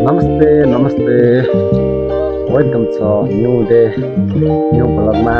नमस्ते नमस्ते वेलकम छ न्यू डे न्यू ब्लगमा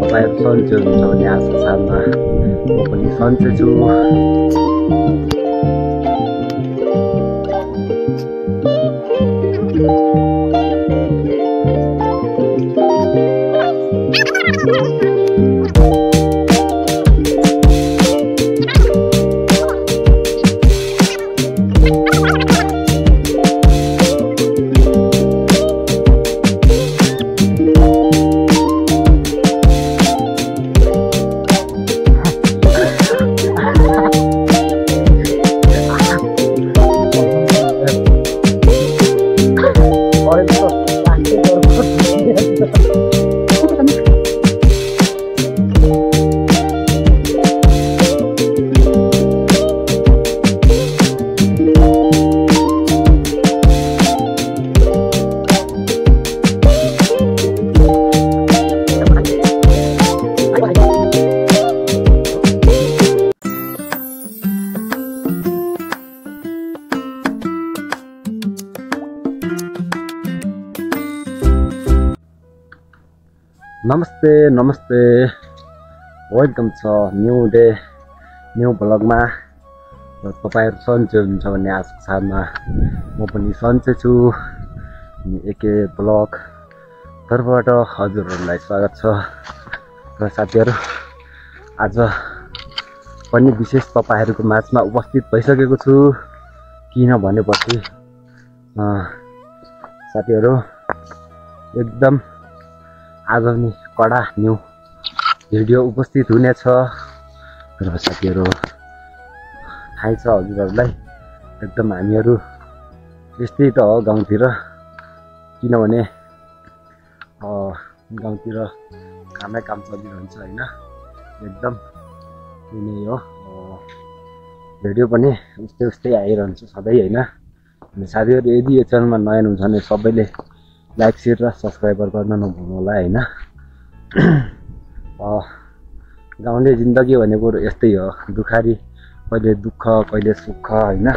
तपाईहरु सन्चै हुनुहुन्छ भन्ने आशा साथमा म पनि सन्चै छु। नमस्ते नमस्ते वेलकम छ न्यू डे न्यू ब्लगमा तपाईहरु सन्चै हुनुहुन्छ भन्ने आशा साथमा म पनि सन्चै छु। एके ब्लग तर्फबाट हजुरहरुलाई स्वागत छ। र साथीहरु आज पनि विशेष तपाईहरुको माझमा उपस्थित भइसकेको छु। किन भनेपछि साथीहरु एकदम आज नि कडा न्यू भिडियो उपस्थित हुनेछ। र साथीहरु थाहै छ हजुरहरुलाई एकदम हामीहरु त्यस्तै त हो गाउँतिर, किनभने गाउँतिर कामै काम चलिरहन्छ हैन। एकदम यही नै हो, भिडियो पनि उस्तै उस्तै आइरहन्छ सधैँ हैन। अनि साथीहरु यदि यो च्यानलमा नयाँ हुनुहुन्छ भने सबैले लाइक शेयर र सब्स्क्राइब गर्न नभुल्नु होला हैन। गाउँले जिन्दगी भनेको यस्तै हो, दुखारी कहिले दुःख कहिले सुख हैन।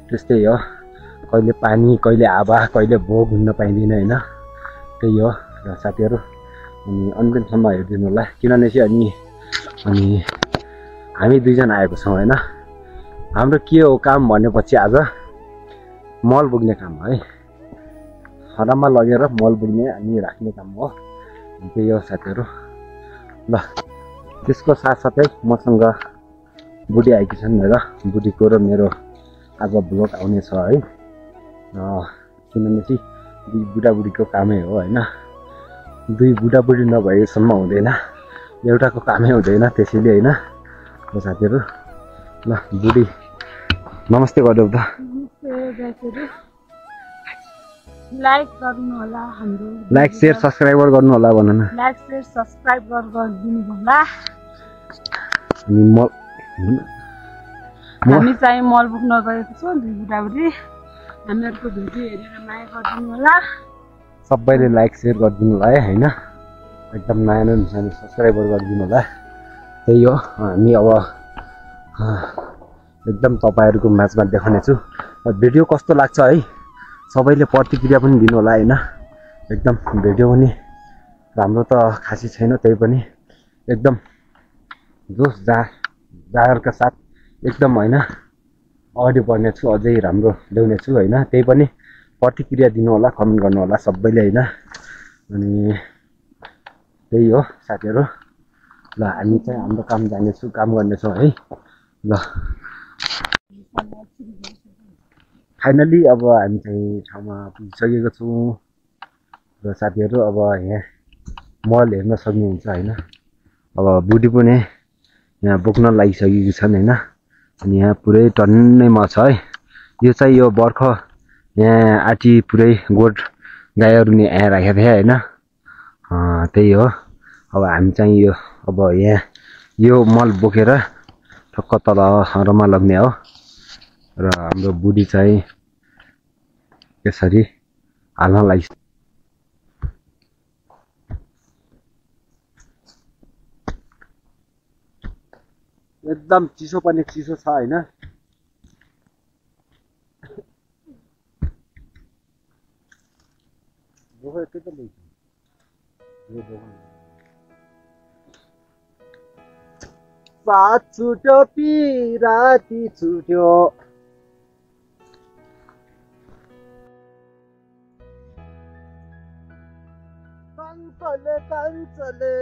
त्यस्तै हो, कहिले पानी कहिले हावा कहिले भोग हुन्न पाइँदैन हैन। त्यही हो। र साथीहरु अनि अन्तिमसम्म हेरिदिनु होला, किनभने चाहिँ अनि हामी दुईजना आएको छौं हैन। हाम्रो के हो काम भनेपछि आज मल बोक्ने काम है। हराममा लगेर मल बोक्ने अनि राख्ने काम हो। त्यही हो साथीहरु। ल त्यसको साथसाथै मसँग बुढी आएकी छन् र बुढीको र मेरो आज ब्लग आउने छ है। किनभने चाहिँ दुई बुढाबुढीको कामै हो हैन। दुई बुढाबुढी नभएसम्म हुँदैन, एउटाको कामै हुँदैन त्यसैले हैन। र साथीहरु ल बुढी नमस्ते गर्दै त। लाइक गर्नु होला, हाम्रो लाइक शेयर सब्स्क्राइब गर्नु होला भन न। लाइक शेयर सब्स्क्राइब गरिदिनु होला। हामी चाहिँ मल बोक्न गएको छौँ दुई बुढाबुढी। हामीहरूको भिडियो हेरेर माया गरिदिनु होला। सबैले लाइक शेयर गरिदिनु होला हैन। एकदम नयाँ नयाँ सब्स्क्राइब गरिदिनु होला। त्यही हो। हामी अब एकदम तपाईहरुको माझमा देखाउने छु। भिडियो कस्तो लाग्छ है सबैले प्रतिक्रिया पनि दिनु होला हैन। एकदम भिडियो पनि राम्रो त खासै छैन, त्यही पनि एकदम जोश जागरका साथ एकदम हैन अगाडि बढ्ने छु, अझै राम्रो ल्याउने छु हैन। त्यही पनि प्रतिक्रिया दिनु होला, कमेन्ट गर्नु होला सबैले हैन। अनि त्यही हो साथीहरु। ल हामी चाहिँ हाम्रो काम जानेछौँ, काम गर्नेछौँ है। ल फाइनली अब हामी चाहिँ ठाउँमा पुगिसकेको छौँ। र साथीहरु अब यहाँ मल हेर्न सक्नुहुन्छ हैन। अब बुढी पनि यहाँ बोक्न लागिसकेको छन् हैन। अनि यहाँ पुरै टन्नै मल छ है। यो चाहिँ यो बर्ख यहाँ आटी पुरै गोठ गाईहरु नि यहाँ राखेको थिए हैन। त्यही हो। अब हामी चाहिँ यो अब यहाँ यो मल बोकेर ठक्क तल हरमा लग्ने हो। र हाम्रो बुढी चाहिँ यसरी हाल्न लागि एकदम चिसो पनि चिसो छ हैन। भोको यति त ल्याइछु यो भोको सात छुट्यो पिराती छुट्यो कान्छले कान्छले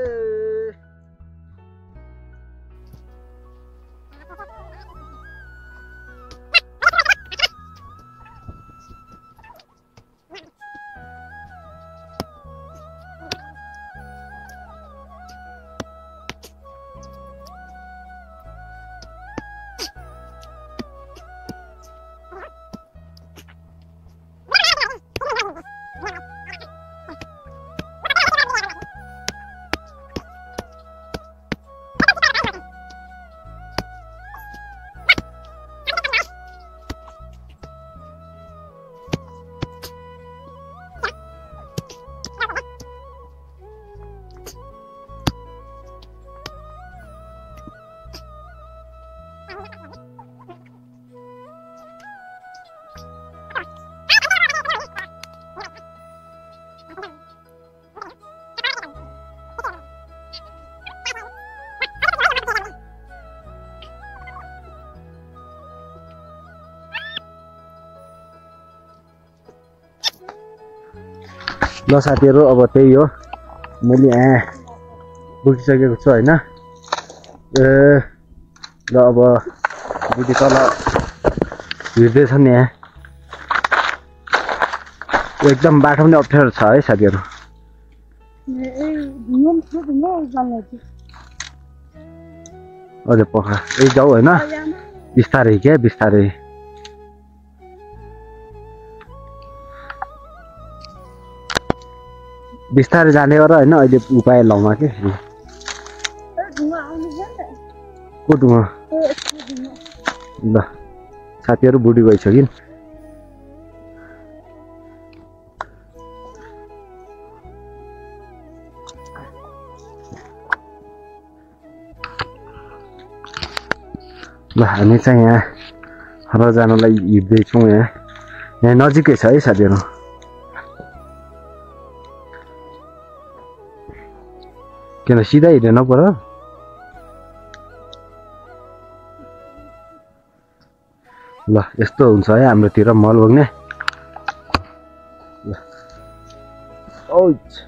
ल साथीहरु अब त्यही हो मैले यहाँ बोकिसकेको छु हैन ल अब बुढी तल हिँड्दै छन् यहाँ एकदम बाटो पनि अप्ठ्यारो छ है साथीहरु अझै पखा यही जाऊ हैन बिस्तारै क्या बिस्तारै बिस्तारै जाने गर हैन अहिले उपाय लाउन के को डुङ्गा ल साथीहरु बुढी गइसकिन् ल हामी चाहिँ यहाँ हर जानलाई हिँड्दैछौँ यहाँ नजिकै छ है साथीहरु किन सिधा हिँडेन पर ल यस्तो हुन्छ है हाम्रोतिर मल बग्ने ल ओच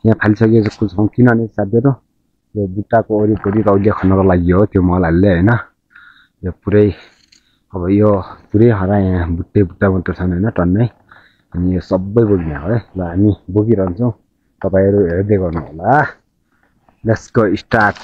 यहाँ फालिसकेको छौँ किनभने साथीहरु यो बुट्टाको वरिपरि रौलिया खन्नको लागि हो त्यो मल हाल्ने हैन यो पुरै अब यो पुरै हरा यहाँ बुट्टा मात्र छन् हैन टन्नै अनि यो सबै बोक्ने हो है ल हामी बोकिरहन्छौँ तपाईहरु हेर्दै गर्नु होला लेट्स गो स्टार्ट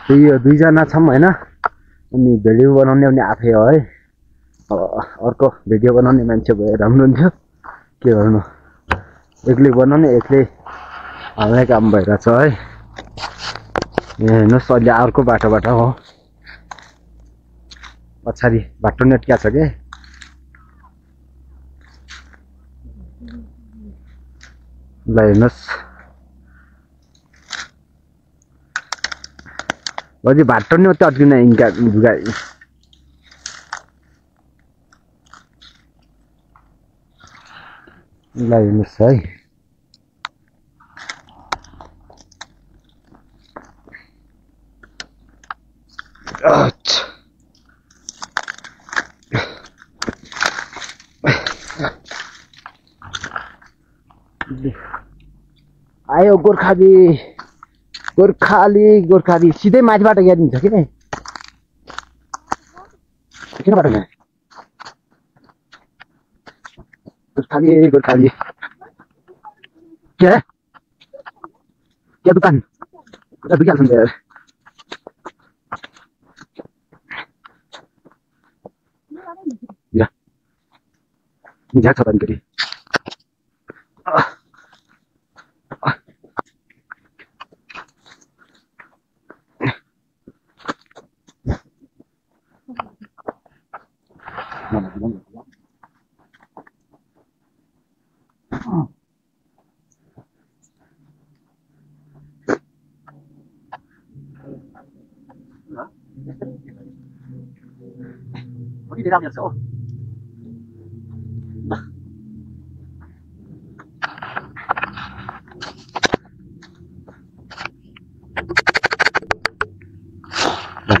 यो दुईजना छौँ हैन अनि भिडियो बनाउने पनि आफै हो है अर्को भिडियो बनाउने मान्छे भए राम्रो हुन्थ्यो के गर्नु एक्लै बनाउने एक्लै हाल्ने काम भइरहेछ है हेर्नुहोस् अहिले अर्को बाटोबाट हो पछाडि बाटो नेटका छ के ल हेर्नुहोस् अझै भात टन्ने मात्रै अड्किन इन्का ढुगा ल हेर्नुहोस् है आयो गोर्खाली गोर्खाली सिधै माथिबाट यादिन्छ कि किन बाटो यहाँ गोर्खाली क्या दुकान दुखिहाल्छ नि यार झ्याक छ त अलिकति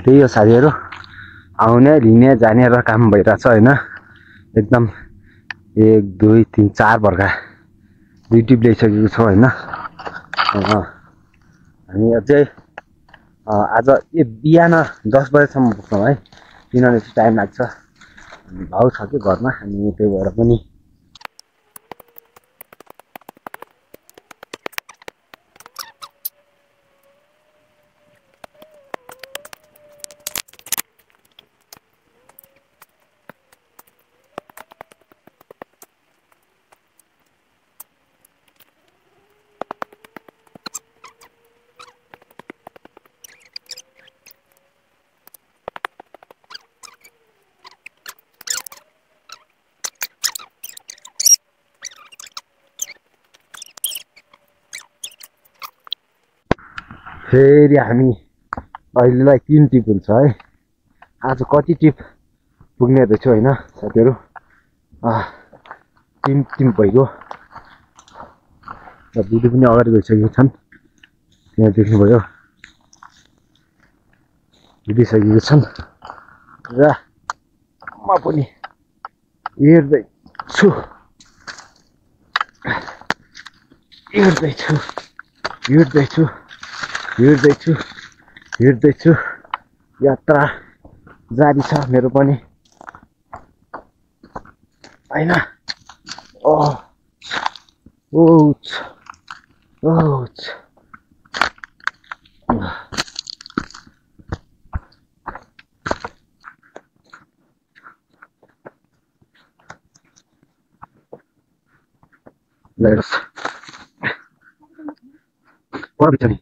त्यही हो साथीहरू आउने लिने जाने र काम भइरहेछ होइन एकदम 1 2 3 4 वर्गा दुई टिप ल्याइसकेको छौँ होइन हामी अझै आज बिहान 10 बजेसम्म पुग्छौँ है किनभने चाहिँ टाइम लाग्छ भाउ छ कि घरमा अनि त्यही भएर पनि फेरि हामी अहिलेलाई 3 टिप हुन्छ है आज कति टिप पुग्ने रहेछु होइन साथीहरू 3 टिप भइगयो र बुढी पनि अगाडि गइसकेको छन् त्यहाँ देख्नुभयो हिँडिसकेको छन् र म पनि हिँड्दैछु यात्रा जारी छ मेरो पनि हैन Let's what are we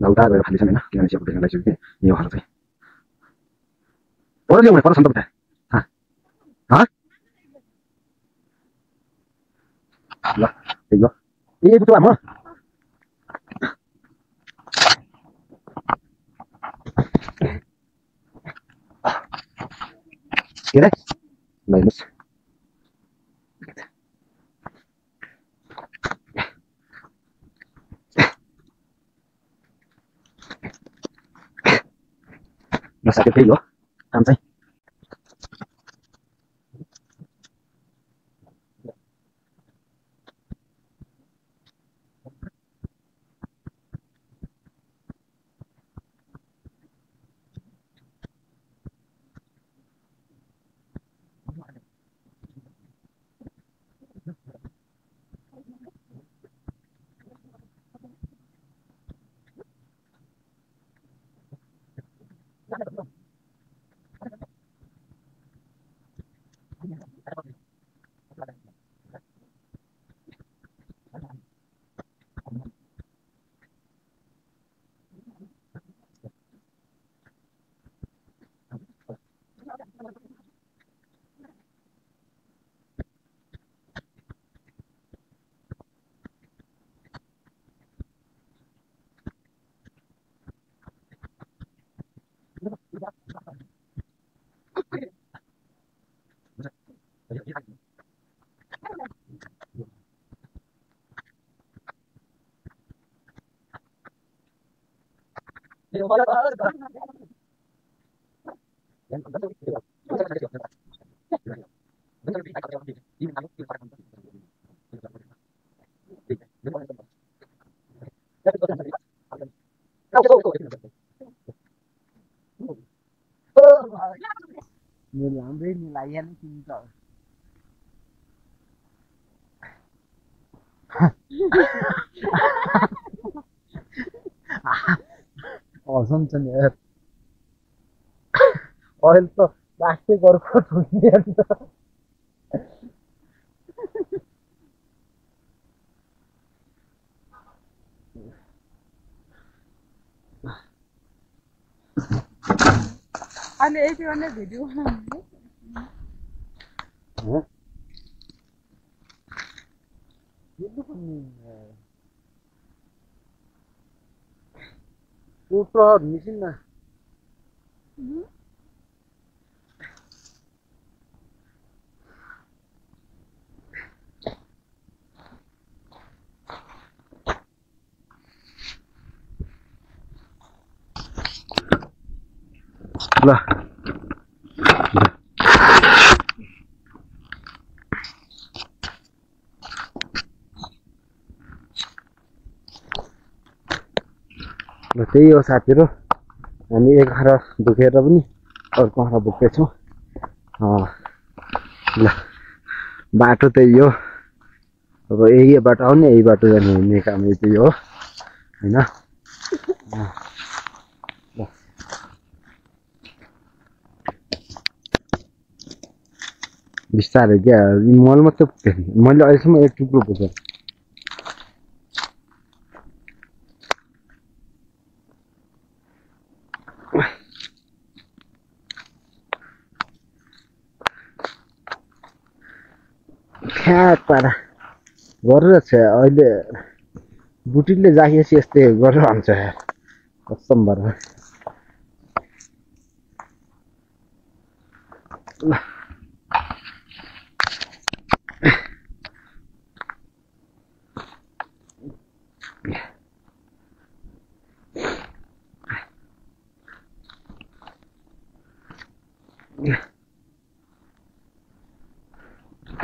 उता गएर खाँदैछन् होइन किनभने चाहिँ देख्न लागिसक्यो कि यो घर चाहिँ पर ल्याउने पर छ नि त उता ल त्यही हो ए बुटो म के रे ल हेर्नुहोस् ल साथी त्यही हो काम चाहिँ Nhìn làm đi, nhìn lại anh chim trời. Awesome छ नि यार. अहिले त बाँच्दै गरेको ठुल्ने अन्त. अहिले यति गर्ने भिडियो बनाउनु Ultra missing na. Lah. ल त्यही हो साथीहरु, हामी एक हारा दुखेर पनि अर्को हारा बोक्दैछौँ. ल बाटो त्यही हो, अब यही बाटो आउने यही बाटो जाने हुने काम यही हो हैन. बिस्तारै क्या, मैले मात्रै पुगेँ, मैले अहिलेसम्म एक टुक्रो पुगेँ. फ्याक पारा गरेर छ अहिले, बुटीले जाखेपछि यस्तै गरेर हुन्छ यार, कसम भएर.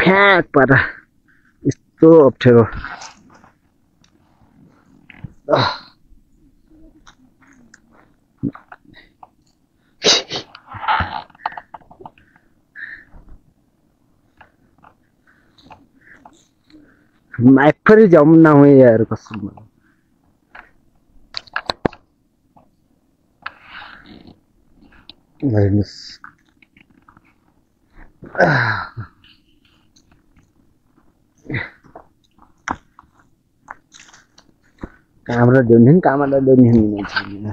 फ्याक पारा यस्तो अप्ठ्यारो. माइफरी जाऊँ ना हुए यार, कसम. हेर्नुस् कामरा ल्याउने, कामरा ल्याउने छैन.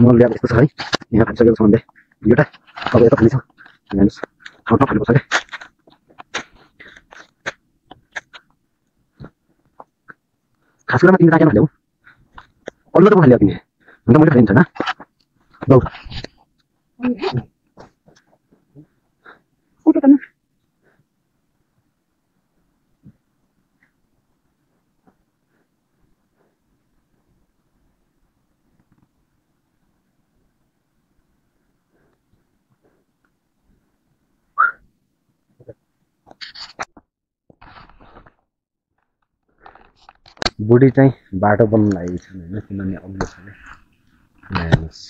म ल्याएको यस्तो छ है, यहाँ खाइसकेको छ भन्दै एउटा अब यता खानेछ. हेर्नुहोस् ठाउँ ठाउँ खानुपर्छ क्या. खास कुरामा तिमीले राखेर ल्याऊ, अरू त ल्याऊ तिमी, अन्त मैले खाइन्छ होइन. लौ बुढी चाहिँ बाटो बनाउन लागेको छ होइन, किनभने अग्लो छ क्या. हेर्नुहोस्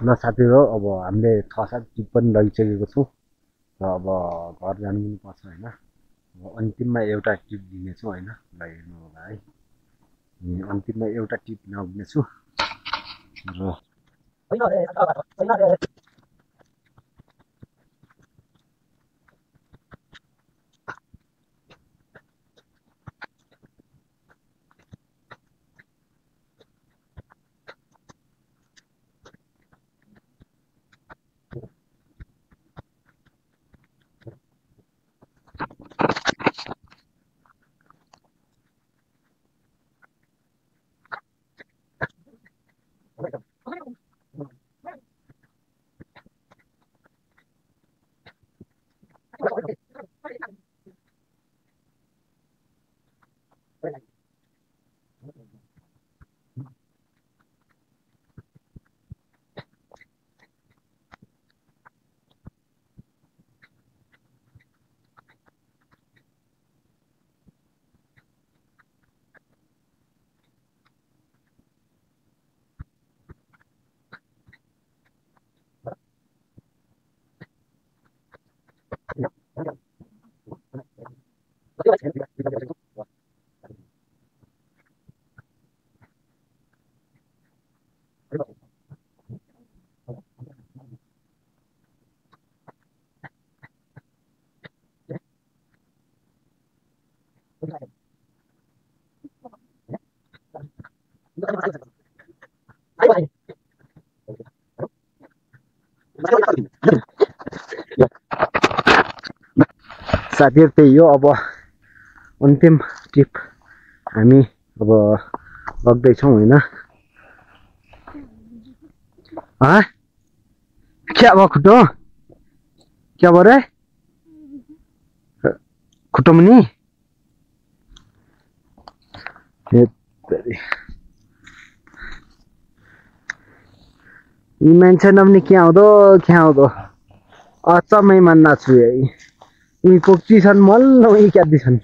ल साथीहरु, अब हामीले 6-7 टिप पनि लगिसकेको छौँ र अब घर जानु पनि पर्छ होइन. अब अन्तिममा एउटा टिप दिनेछु होइन, ल हेर्नु होला है. अन्तिममा एउटा टिप नदिनेछु र साथीहरु त्यही हो अब अन्तिम ट्रिप हामी अब बग्दैछौँ होइन क्या भयो खुट्टो क्या भयो रे खुट्टो मुनि यी मान्छे नम्ने क्या आउँदो अचम्मै मान्न छु है उनी पोक्ची छन् मल्ल उनी क्यादी छन्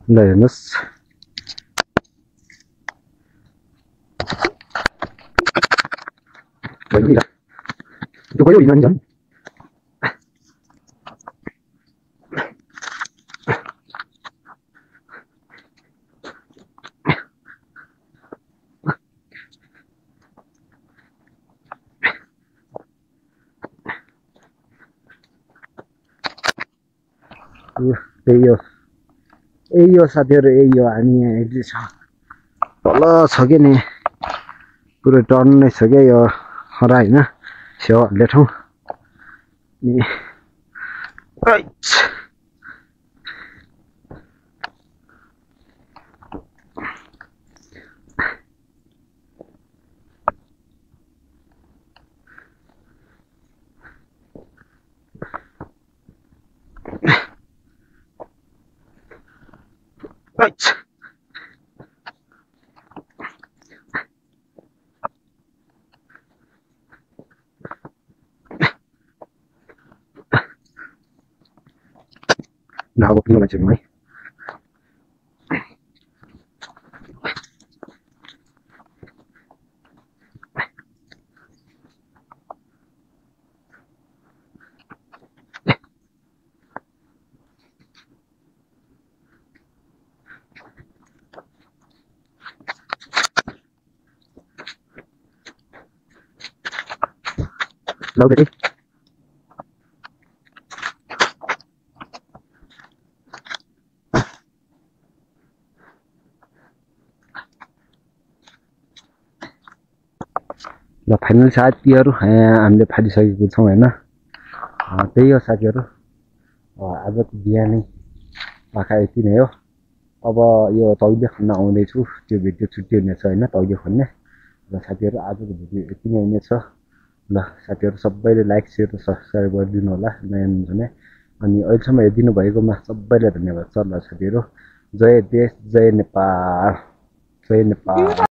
ल हेर्नुहोस् त्यो गयो हिँड्न झन् यही हो साथीहरु यही हो हामी यहाँ एक्जिट छ तल छ के नि पुरो टर्न नै छ क्या यो हरा होइन छेउ हल्ले ठाउँ नि ढाबो किन मान्छेहरू है ल बेटी ल फाइनल साथीहरु हामीले फालिसकेको छौँ होइन त्यही हो साथीहरु आजको बिहानै पाखा यति नै हो अब यो तौलिया खन्न आउँदैछु त्यो भिडियो छुट्टी हुनेछ होइन तौलिया खन्ने ल साथीहरु आजको भिडियो यति नै हुनेछ ल साथीहरु सबैले लाइक शेयर र सब्स्क्राइब गरिदिनु होला नयाँ हुनुहुन्छ भने अनि अहिलेसम्म हेरिदिनु भएकोमा सबैलाई धन्यवाद छ ल साथीहरु जय देश जय नेपाल